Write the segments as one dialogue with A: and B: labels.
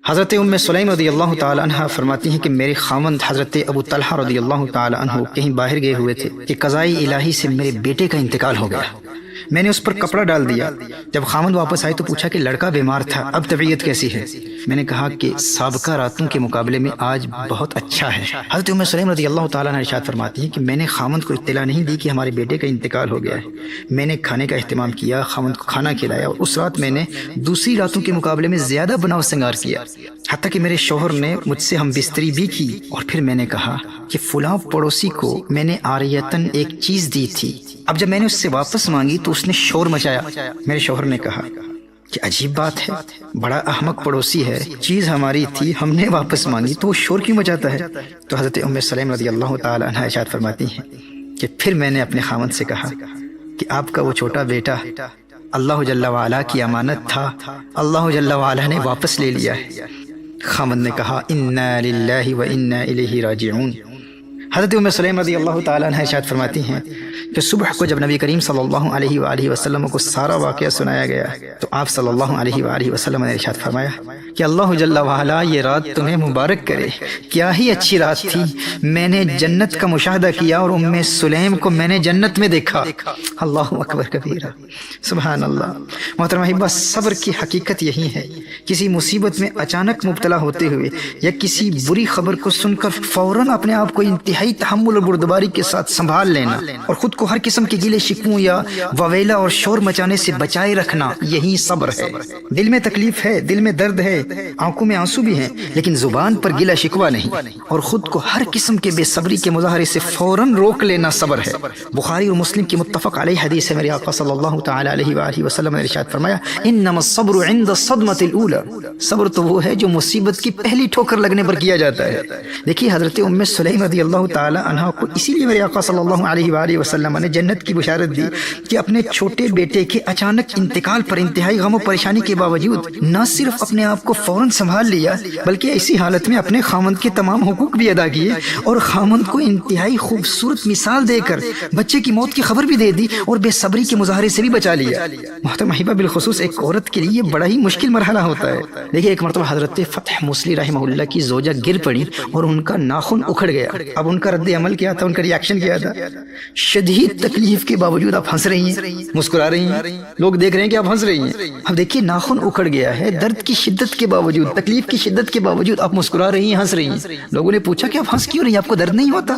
A: حضرت ام سلیم رضی اللہ تعالی عنہ فرماتی ہیں کہ میرے خاوند حضرت ابو طلحہ رضی اللہ تعالی عنہ کہیں باہر گئے ہوئے تھے کہ قضاء الہی سے میرے بیٹے کا انتقال ہو گیا۔ میں نے اس پر کپڑا ڈال دیا۔ جب خاوند واپس آئے تو پوچھا کہ لڑکا بیمار تھا، اب طبیعت کیسی ہے؟ میں نے کہا کہ سابقہ راتوں کے مقابلے میں آج بہت اچھا ہے۔ حضرت ام سلیم رضی اللہ تعالیٰ عنہ ارشاد فرماتی ہیں کہ میں نے خاوند کو اطلاع نہیں دی کہ ہمارے بیٹے کا انتقال ہو گیا ہے۔ میں نے کھانے کا اہتمام کیا، خاوند کو کھانا کھلایا، اور اس رات میں نے دوسری راتوں کے مقابلے میں زیادہ بناؤ سنگار کیا، حتیٰ کہ میرے شوہر نے مجھ سے ہم بستری بھی کی۔ اور پھر میں نے کہا کہ فلاں پڑوسی کو میں نے عاریتاً ایک چیز دی تھی، اب جب میں نے اس سے واپس مانگی تو اس نے شور مچایا۔ میرے شوہر نے کہا کہ عجیب بات ہے، بڑا احمق پڑوسی ہے، چیز ہماری تھی، ہم نے واپس مانگی تو وہ شور کیوں مچاتا ہے؟ تو حضرت ام سلیم رضی اللہ تعالی عنہ ارشاد فرماتی ہیں کہ پھر میں نے اپنے خاوند سے کہا کہ آپ کا وہ چھوٹا بیٹا اللہ جل وعلا کی امانت تھا، اللہ جل وعلا نے واپس لے لیا ہے۔ خاوند نے کہا انا للہ و انا الیہ راجعون۔ حضرت ام سلیم رضی اللہ تعالیٰ عنہ ارشاد فرماتی ہیں کہ صبح کو جب نبی کریم صلی اللہ علیہ وآلہ وسلم کو سارا واقعہ سنایا گیا تو آپ صلی اللہ علیہ وآلہ وسلم نے ارشاد فرمایا کہ اللہ جل وعلا یہ رات تمہیں مبارک کرے، کیا ہی اچھی رات تھی، میں نے جنت کا مشاہدہ کیا اور ام سلیم کو میں نے جنت میں دیکھا۔ اللہ اکبر کبیرہ، سبحان اللہ۔ محترم احبہ، صبر کی حقیقت یہی ہے، کسی مصیبت میں اچانک مبتلا ہوتے ہوئے یا کسی بری خبر کو سن کر فوراً اپنے آپ کو انتہائی تحمل اور بردباری کے ساتھ سنبھال لینا اور خود کو ہر قسم کے گیلے شکووں یا وویلا اور شور مچانے سے بچائے رکھنا، یہی صبر ہے۔ دل میں تکلیف ہے، دل میں درد ہے، آنکھوں میں آنسو بھی ہیں، لیکن زبان پر گیلا شکوہ نہیں، اور خود کو ہر قسم کے بے صبری کے مظاہرے سے فوراً روک لینا صبر ہے۔ بخاری اور مسلم کی متفق علیہ حدیث ہے، میرے آقا صلی اللہ تعالی علیہ وآلہ وسلم نے ارشاد فرمایا انما الصبر عند الصدمۃ الاولى، صبر تو وہ ہے جو مصیبت کی پہلی ٹھوکر لگنے پر کیا جاتا ہے۔ دیکھیے حضرت ام سلیم رضی اللہ تعالی عنہ کو اسی لیے میرے آقا صلی اللہ علیہ وآلہ وسلم نے جنت کی بشارت دی کہ اپنے چھوٹے بیٹے کے اچانک انتقال پر انتہائی غم و پریشانی کے باوجود نہ صرف اپنے آپ کو فوراً سنبھال لیا بلکہ ایسی حالت میں اپنے خامند کے تمام حقوق بھی ادا کیے اور خامند کو انتہائی خوبصورت مثال دے کر بچے کی موت کی خبر بھی دے دی اور بے صبری کے مظاہرے سے بھی بچا لیا۔ محترم احبہ، بالخصوص ایک عورت کے لیے بڑا ہی مشکل مرحلہ ہوتا ہے۔ دیکھیے ایک مرتبہ حضرت فتح موصلی رحمہ اللہ کی زوجہ گر پڑی اور ان کا ناخن اکھڑ گیا۔ اب ان کا رد عمل کیا تھا، ان کا ریاکشن کیا تھا؟ شدید تکلیف کے باوجود آپ ہنس رہی ہیں، مسکرا رہی ہیں، لوگ دیکھ رہے ہیں کہ آپ ہنس رہی ہیں۔ اب دیکھیے ناخن اکھڑ گیا ہے، درد کی شدت کے باوجود، تکلیف کی شدت کے باوجود آپ مسکرا رہی ہیں، ہنس رہی ہیں۔ لوگوں نے پوچھا کہ آپ ہنس کیوں رہی ہیں، آپ کو درد نہیں ہوتا؟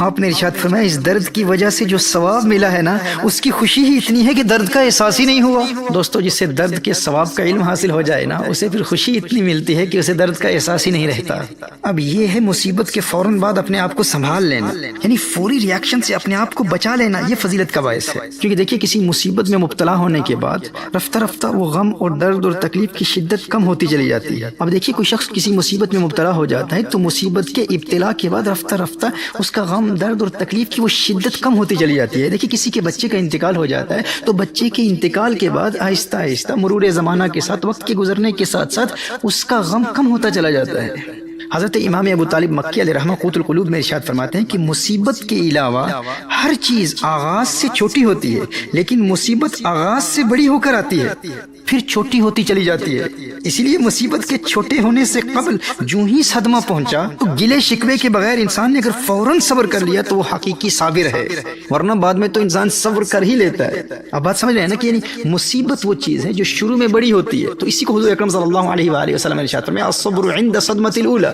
A: آپ نے ارشاد فرمایا اس درد کی وجہ سے جو ثواب ملا ہے نا، اس کی خوشی ہی اتنی ہے کہ درد کا احساس ہی نہیں ہوا۔ دوستو، جس سے درد کے ثواب کا علم حاصل ہو جائے نا، اسے پھر خوشی اتنی ملتی ہے کہ اسے درد کا احساس ہی نہیں رہتا۔ اب یہ ہے مصیبت کے فوراً بعد اپنے آپ کو سنبھال لینا، یعنی فوری ریاکشن سے اپنے آپ کو بچا لینا، یہ فضیلت کا باعث ہے۔ کیونکہ دیکھیے کسی مصیبت میں مبتلا ہونے کے بعد رفتہ رفتہ وہ غم اور درد اور تکلیف کی شدت کم ہوتی چلی جاتی ہے۔ اب دیکھیے کوئی شخص کسی مصیبت میں مبتلا ہو جاتا ہے تو مصیبت کے ابتلا کے بعد رفتہ رفتہ اس کا غم، درد اور تکلیف کی وہ شدت کم ہوتی چلی جاتی ہے۔ دیکھیے کسی کے بچے کا انتقال ہو جاتا ہے تو بچے کے انتقال کے بعد آہستہ آہستہ مرور زمانہ کے ساتھ، وقت کے گزرنے کے ساتھ ساتھ اس کا غم کم ہوتا چلا جاتا ہے۔ حضرت امام ابو طالب مکی علیہ رحمہ قوت القلوب میں ارشاد فرماتے ہیں کہ مصیبت کے علاوہ ہر چیز آغاز سے چھوٹی ہوتی ہے، لیکن مصیبت آغاز سے بڑی ہو کر آتی ہے، پھر چھوٹی ہوتی چلی جاتی ہے۔ اسی لیے مصیبت کے چھوٹے ہونے سے قبل جو ہی صدمہ پہنچا تو گلے شکوے کے بغیر انسان نے اگر فوراً صبر کر لیا تو وہ حقیقی صابر ہے، ورنہ بعد میں تو انسان صبر کر ہی لیتا ہے۔ اب بات سمجھ رہے ہیں نا کہ یعنی مصیبت وہ چیز ہے جو شروع میں بڑی ہوتی ہے، تو اسی کو حضور اکرم صلی اللہ علیہ وآلہ وسلم نے ارشاد فرمایا الصبر عند صدمۃ الاولی،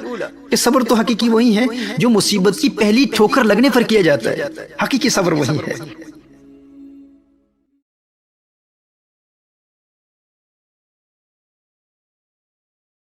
A: کہ صبر تو حقیقی وہی ہے جو مصیبت کی پہلی ٹھوکر لگنے پر کیا جاتا ہے، حقیقی صبر وہی ہے۔